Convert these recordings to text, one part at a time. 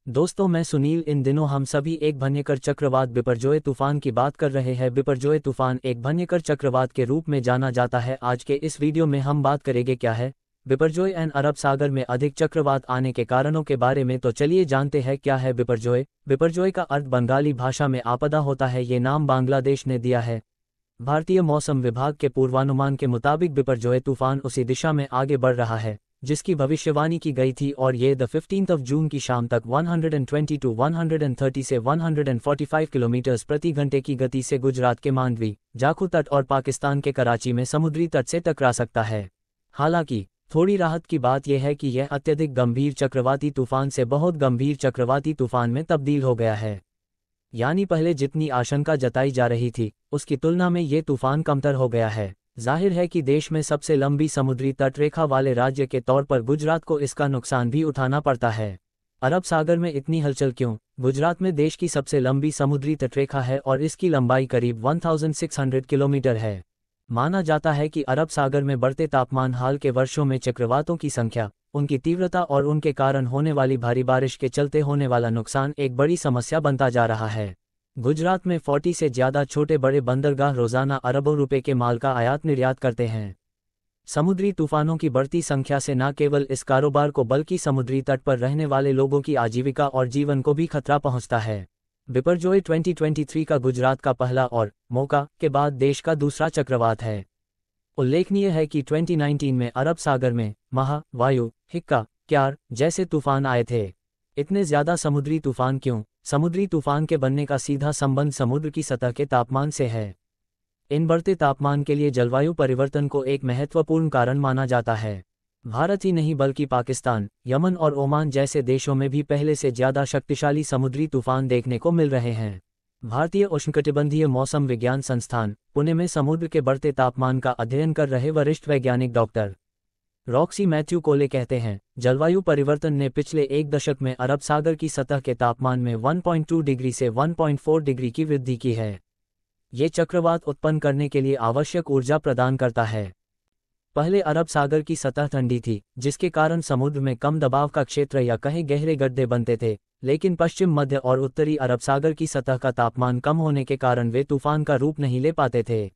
दोस्तों, मैं सुनील। इन दिनों हम सभी एक भयंकर चक्रवात बिपरजॉय तूफान की बात कर रहे हैं। बिपरजॉय तूफान एक भयंकर चक्रवात के रूप में जाना जाता है। आज के इस वीडियो में हम बात करेंगे क्या है बिपरजॉय एंड अरब सागर में अधिक चक्रवात आने के कारणों के बारे में। तो चलिए जानते हैं क्या है बिपरजॉय। बिपरजॉय का अर्थ बंगाली भाषा में आपदा होता है। ये नाम बांग्लादेश ने दिया है। भारतीय मौसम विभाग के पूर्वानुमान के मुताबिक बिपरजॉय तूफान उसी दिशा में आगे बढ़ रहा है जिसकी भविष्यवाणी की गई थी, और ये 15 जून की शाम तक 120 to 130 से 145 किलोमीटर प्रति घंटे की गति से गुजरात के मांडवी, जाखू तट और पाकिस्तान के कराची में समुद्री तट से टकरा सकता है। हालांकि थोड़ी राहत की बात यह है कि यह अत्यधिक गंभीर चक्रवाती तूफान से बहुत गंभीर चक्रवाती तूफान में तब्दील हो गया है। यानी पहले जितनी आशंका जताई जा रही थी उसकी तुलना में ये तूफान कमतर हो गया है। जाहिर है कि देश में सबसे लंबी समुद्री तटरेखा वाले राज्य के तौर पर गुजरात को इसका नुकसान भी उठाना पड़ता है। अरब सागर में इतनी हलचल क्यों? गुजरात में देश की सबसे लंबी समुद्री तटरेखा है और इसकी लंबाई करीब 1600 किलोमीटर है। माना जाता है कि अरब सागर में बढ़ते तापमान हाल के वर्षों में चक्रवातों की संख्या, उनकी तीव्रता और उनके कारण होने वाली भारी बारिश के चलते होने वाला नुकसान एक बड़ी समस्या बनता जा रहा है। गुजरात में 40 से ज्यादा छोटे बड़े बंदरगाह रोजाना अरबों रुपए के माल का आयात निर्यात करते हैं। समुद्री तूफानों की बढ़ती संख्या से न केवल इस कारोबार को बल्कि समुद्री तट पर रहने वाले लोगों की आजीविका और जीवन को भी खतरा पहुंचता है। बिपरजॉय 2023 का गुजरात का पहला और मोका के बाद देश का दूसरा चक्रवात है। उल्लेखनीय है कि 2019 में अरब सागर में महा, वायु, हिक्का, क्यार जैसे तूफान आए थे। इतने ज्यादा समुद्री तूफान क्यों? समुद्री तूफान के बनने का सीधा संबंध समुद्र की सतह के तापमान से है। इन बढ़ते तापमान के लिए जलवायु परिवर्तन को एक महत्वपूर्ण कारण माना जाता है। भारत ही नहीं बल्कि पाकिस्तान, यमन और ओमान जैसे देशों में भी पहले से ज्यादा शक्तिशाली समुद्री तूफान देखने को मिल रहे हैं। भारतीय उष्णकटिबंधीय मौसम विज्ञान संस्थान, पुणे में समुद्र के बढ़ते तापमान का अध्ययन कर रहे वरिष्ठ वैज्ञानिक डॉक्टर रॉक्सी मैथ्यू कोले कहते हैं, जलवायु परिवर्तन ने पिछले एक दशक में अरब सागर की सतह के तापमान में 1.2 डिग्री से 1.4 डिग्री की वृद्धि की है। ये चक्रवात उत्पन्न करने के लिए आवश्यक ऊर्जा प्रदान करता है। पहले अरब सागर की सतह ठंडी थी, जिसके कारण समुद्र में कम दबाव का क्षेत्र या कहीं गहरे गड्ढे बनते थे, लेकिन पश्चिम, मध्य और उत्तरी अरब सागर की सतह का तापमान कम होने के कारण वे तूफान का रूप नहीं ले पाते थे।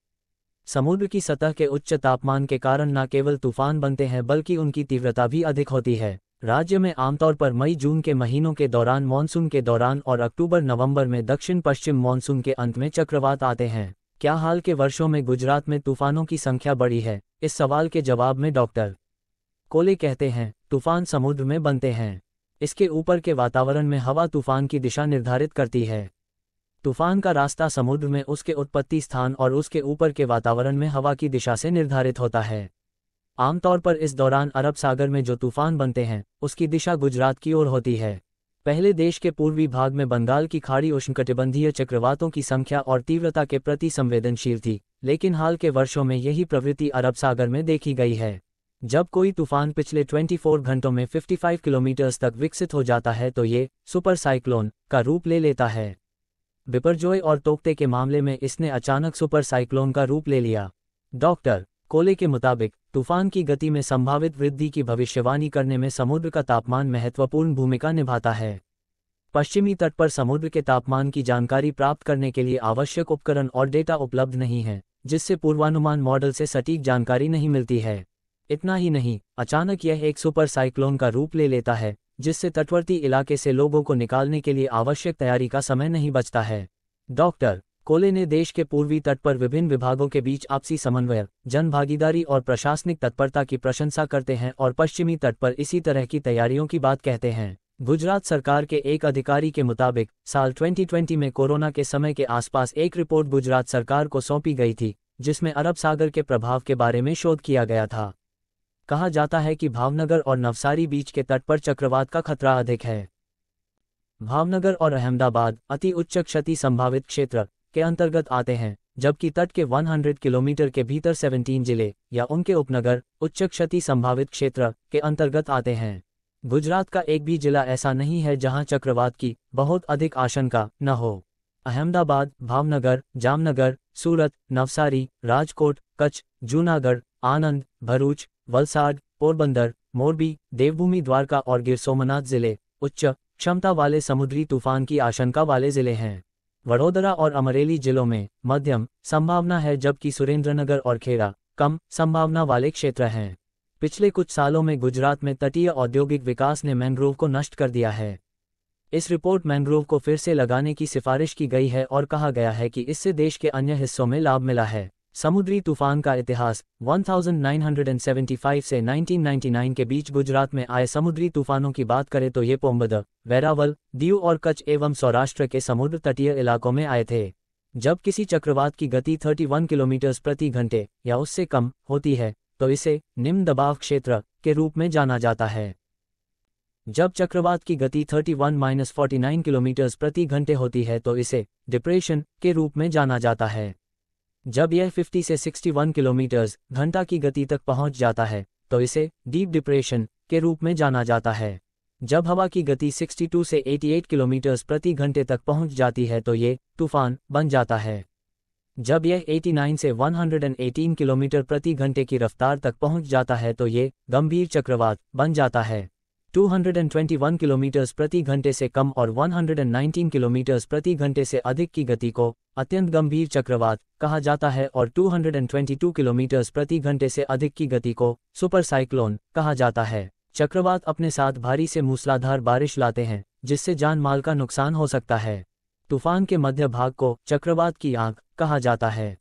समुद्र की सतह के उच्च तापमान के कारण न केवल तूफान बनते हैं बल्कि उनकी तीव्रता भी अधिक होती है। राज्य में आमतौर पर मई जून के महीनों के दौरान मानसून के दौरान और अक्टूबर नवंबर में दक्षिण पश्चिम मानसून के अंत में चक्रवात आते हैं। क्या हाल के वर्षों में गुजरात में तूफानों की संख्या बढ़ी है? इस सवाल के जवाब में डॉक्टर कोले कहते हैं, तूफान समुद्र में बनते हैं। इसके ऊपर के वातावरण में हवा तूफान की दिशा निर्धारित करती है। तूफान का रास्ता समुद्र में उसके उत्पत्ति स्थान और उसके ऊपर के वातावरण में हवा की दिशा से निर्धारित होता है। आमतौर पर इस दौरान अरब सागर में जो तूफान बनते हैं उसकी दिशा गुजरात की ओर होती है। पहले देश के पूर्वी भाग में बंगाल की खाड़ी उष्णकटिबंधीय चक्रवातों की संख्या और तीव्रता के प्रति संवेदनशील थी, लेकिन हाल के वर्षों में यही प्रवृत्ति अरब सागर में देखी गई है। जब कोई तूफान पिछले 24 घंटों में 55 किलोमीटर तक विकसित हो जाता है तो ये सुपर साइक्लोन का रूप ले लेता है। बिपरजॉय और तोक्ते के मामले में इसने अचानक सुपर साइक्लोन का रूप ले लिया। डॉक्टर कोले के मुताबिक तूफान की गति में संभावित वृद्धि की भविष्यवाणी करने में समुद्र का तापमान महत्वपूर्ण भूमिका निभाता है। पश्चिमी तट पर समुद्र के तापमान की जानकारी प्राप्त करने के लिए आवश्यक उपकरण और डेटा उपलब्ध नहीं है, जिससे पूर्वानुमान मॉडल से सटीक जानकारी नहीं मिलती है। इतना ही नहीं, अचानक यह एक सुपर साइक्लोन का रूप ले लेता है, जिससे तटवर्ती इलाके से लोगों को निकालने के लिए आवश्यक तैयारी का समय नहीं बचता है। डॉक्टर कोले ने देश के पूर्वी तट पर विभिन्न विभागों के बीच आपसी समन्वय, जन भागीदारी और प्रशासनिक तत्परता की प्रशंसा करते हैं और पश्चिमी तट पर इसी तरह की तैयारियों की बात कहते हैं। गुजरात सरकार के एक अधिकारी के मुताबिक साल 2020 में कोरोना के समय के आसपास एक रिपोर्ट गुजरात सरकार को सौंपी गई थी, जिसमें अरब सागर के प्रभाव के बारे में शोध किया गया था। कहा जाता है कि भावनगर और नवसारी बीच के तट पर चक्रवात का खतरा अधिक है। भावनगर और अहमदाबाद अति उच्च क्षति संभावित क्षेत्र के अंतर्गत आते हैं, जबकि तट के 100 किलोमीटर के भीतर 17 जिले या उनके उपनगर उच्च क्षति संभावित क्षेत्र के अंतर्गत आते हैं। गुजरात का एक भी जिला ऐसा नहीं है जहां चक्रवात की बहुत अधिक आशंका न हो। अहमदाबाद, भावनगर, जामनगर, सूरत, नवसारी, राजकोट, कच्छ, जूनागढ़, आनंद, भरूच, वलसाड, पोरबंदर, मोरबी, देवभूमि, द्वारका और गिर सोमनाथ जिले उच्च क्षमता वाले समुद्री तूफान की आशंका वाले जिले हैं। वडोदरा और अमरेली जिलों में मध्यम संभावना है, जबकि सुरेंद्रनगर और खेड़ा कम संभावना वाले क्षेत्र हैं। पिछले कुछ सालों में गुजरात में तटीय औद्योगिक विकास ने मैंग्रोव को नष्ट कर दिया है। इस रिपोर्ट मैंग्रोव को फिर से लगाने की सिफारिश की गई है और कहा गया है कि इससे देश के अन्य हिस्सों में लाभ मिला है। समुद्री तूफान का इतिहास 1975 से 1999 के बीच गुजरात में आए समुद्री तूफानों की बात करें तो ये पोम्बद, वेरावल, दीव और कच्छ एवं सौराष्ट्र के समुद्र तटीय इलाकों में आए थे। जब किसी चक्रवात की गति 31 किलोमीटर प्रति घंटे या उससे कम होती है तो इसे निम्न दबाव क्षेत्र के रूप में जाना जाता है। जब चक्रवात की गति 31-49 किलोमीटर प्रति घंटे होती है तो इसे डिप्रेशन के रूप में जाना जाता है। जब यह 50 से 61 किलोमीटर घंटा की गति तक पहुंच जाता है तो इसे डीप डिप्रेशन के रूप में जाना जाता है। जब हवा की गति 62 से 88 किलोमीटर प्रति घंटे तक पहुंच जाती है तो ये तूफान बन जाता है। जब यह 89 से 118 किलोमीटर प्रति घंटे की रफ्तार तक पहुंच जाता है तो ये गंभीर चक्रवात बन जाता है। 221 किलोमीटर प्रति घंटे से कम और 119 किलोमीटर प्रति घंटे से अधिक की गति को अत्यंत गंभीर चक्रवात कहा जाता है और 222 किलोमीटर प्रति घंटे से अधिक की गति को सुपर साइक्लोन कहा जाता है। चक्रवात अपने साथ भारी से मूसलाधार बारिश लाते हैं, जिससे जान माल का नुकसान हो सकता है। तूफान के मध्य भाग को चक्रवात की आंख कहा जाता है।